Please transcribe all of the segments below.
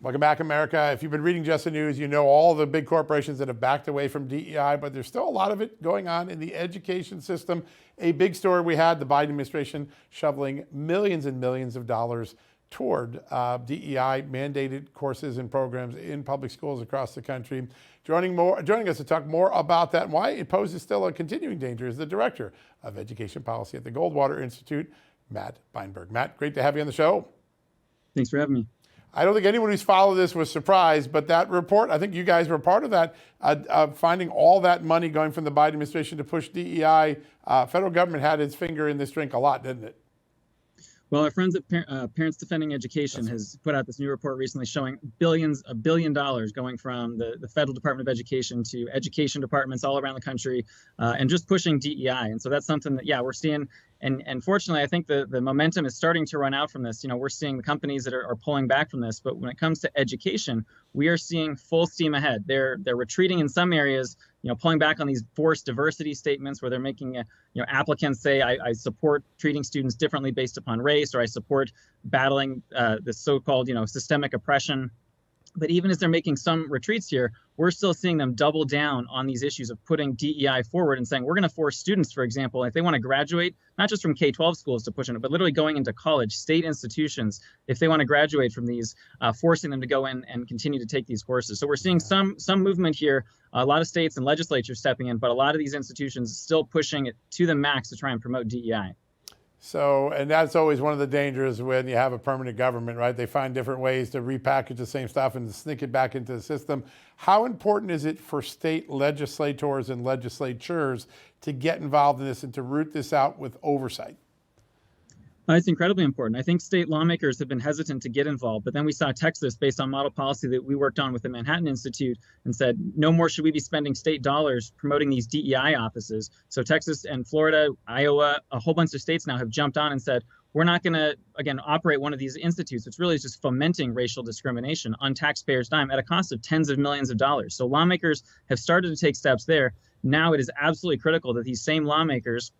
Welcome back, America. If you've been reading Just the News, you know all the big corporations that have backed away from DEI, but there's still a lot of it going on in the education system. A big story we had, the Biden administration shoveling millions and millions of dollars toward DEI mandated courses and programs in public schools across the country. Joining us to talk more about that and why it poses still a continuing danger is the Director of Education Policy at the Goldwater Institute, Matt Beienburg. Matt, great to have you on the show. Thanks for having me. I don't think anyone who's followed this was surprised, but that report, I think you guys were part of that, finding all that money going from the Biden administration to push DEI. Federal government had its finger in this drink a lot, didn't it? Well, our friends at Parents Defending Education has put out this new report recently showing $1 billion going from the Federal Department of Education to education departments all around the country and just pushing DEI. And so that's something that, we're seeing. And fortunately, I think the momentum is starting to run out from this. You know, we're seeing the companies that are pulling back from this. But when it comes to education, we are seeing full steam ahead. They're retreating in some areas, pulling back on these forced diversity statements where they're making, applicants say, I support treating students differently based upon race, or I support battling the so-called, systemic oppression. But even as they're making some retreats here, we're still seeing them double down on these issues of putting DEI forward and saying, we're going to force students, for example, if they want to graduate, not just from K-12 schools to push it, but literally going into college, state institutions, if they want to graduate from these, forcing them to go in and continue to take these courses. So we're seeing some movement here, a lot of states and legislatures stepping in, but a lot of these institutions still pushing it to the max to try and promote DEI. So, and that's always one of the dangers when you have a permanent government, right? They find different ways to repackage the same stuff and sneak it back into the system. How important is it for state legislators and legislatures to get involved in this and to root this out with oversight? It's incredibly important. I think state lawmakers have been hesitant to get involved, but then we saw Texas, based on model policy that we worked on with the Manhattan Institute, and said, no more should we be spending state dollars promoting these DEI offices. So Texas and Florida, Iowa, a whole bunch of states now have jumped on and said, we're not going to, again, operate one of these institutes, which really is just fomenting racial discrimination on taxpayers' dime at a cost of tens of millions of dollars. So lawmakers have started to take steps there. Now it is absolutely critical that these same lawmakers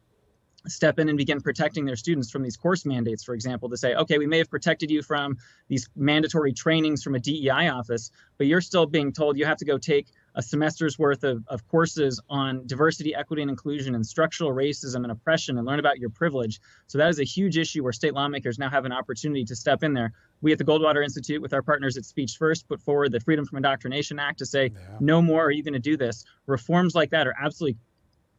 step in and begin protecting their students from these course mandates, for example, to say, okay, we may have protected you from these mandatory trainings from a DEI office, but you're still being told you have to go take a semester's worth of courses on diversity, equity, and inclusion and structural racism and oppression and learn about your privilege. So that is a huge issue where state lawmakers now have an opportunity to step in there. We at the Goldwater Institute, with our partners at Speech First, put forward the Freedom From Indoctrination Act to say, no more are you going to do this. Reforms like that are absolutely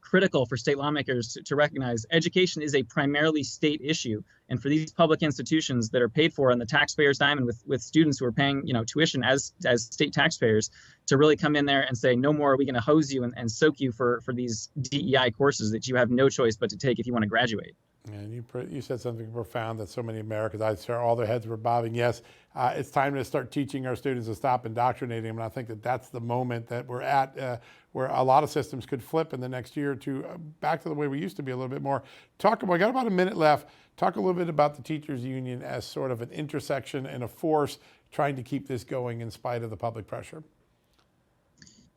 critical for state lawmakers to recognize education is a primarily state issue. And for these public institutions that are paid for on the taxpayers' dime and with students who are paying tuition as state taxpayers, to really come in there and say, no more are we going to hose you and soak you for these DEI courses that you have no choice but to take if you want to graduate. And you said something profound that so many Americans, I'm sure all their heads were bobbing. Yes, it's time to start teaching our students to stop indoctrinating them. And I think that that's the moment that we're at, where a lot of systems could flip in the next year or two back to the way we used to be a little bit more. We got about a minute left. Talk a little bit about the teachers union as sort of an intersection and a force trying to keep this going in spite of the public pressure.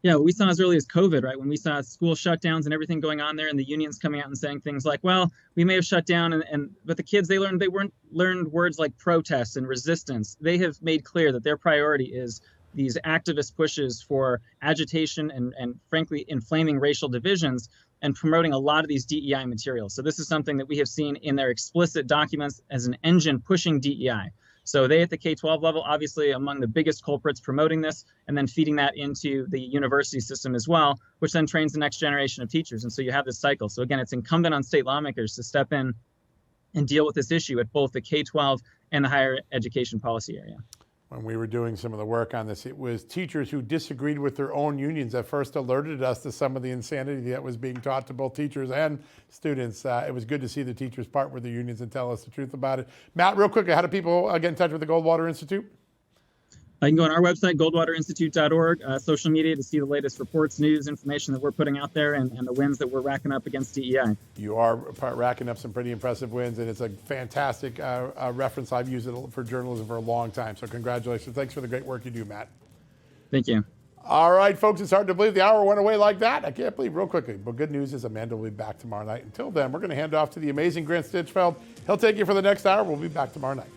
Yeah, we saw as early as COVID, right? When we saw school shutdowns and everything going on there, and the unions coming out and saying things like, well, we may have shut down, but the kids, they learned words like protest and resistance. They have made clear that their priority is these activist pushes for agitation and frankly, inflaming racial divisions and promoting a lot of these DEI materials. So this is something that we have seen in their explicit documents as an engine pushing DEI. So they at the K-12 level, obviously among the biggest culprits promoting this, and then feeding that into the university system as well, which then trains the next generation of teachers. And so you have this cycle. So again, it's incumbent on state lawmakers to step in and deal with this issue at both the K-12 and the higher education policy area. When we were doing some of the work on this, it was teachers who disagreed with their own unions that first alerted us to some of the insanity that was being taught to both teachers and students. It was good to see the teachers part with the unions and tell us the truth about it. Matt, real quickly, how do people get in touch with the Goldwater Institute? You can go on our website, goldwaterinstitute.org, social media to see the latest reports, news, information that we're putting out there and the wins that we're racking up against DEI. You are racking up some pretty impressive wins, and it's a fantastic reference. I've used it for journalism for a long time, so congratulations. Thanks for the great work you do, Matt. Thank you. All right, folks, it's hard to believe the hour went away like that. I can't believe real quickly. But good news is Amanda will be back tomorrow night. Until then, we're going to hand off to the amazing Grant Stitchfeld. He'll take you for the next hour. We'll be back tomorrow night.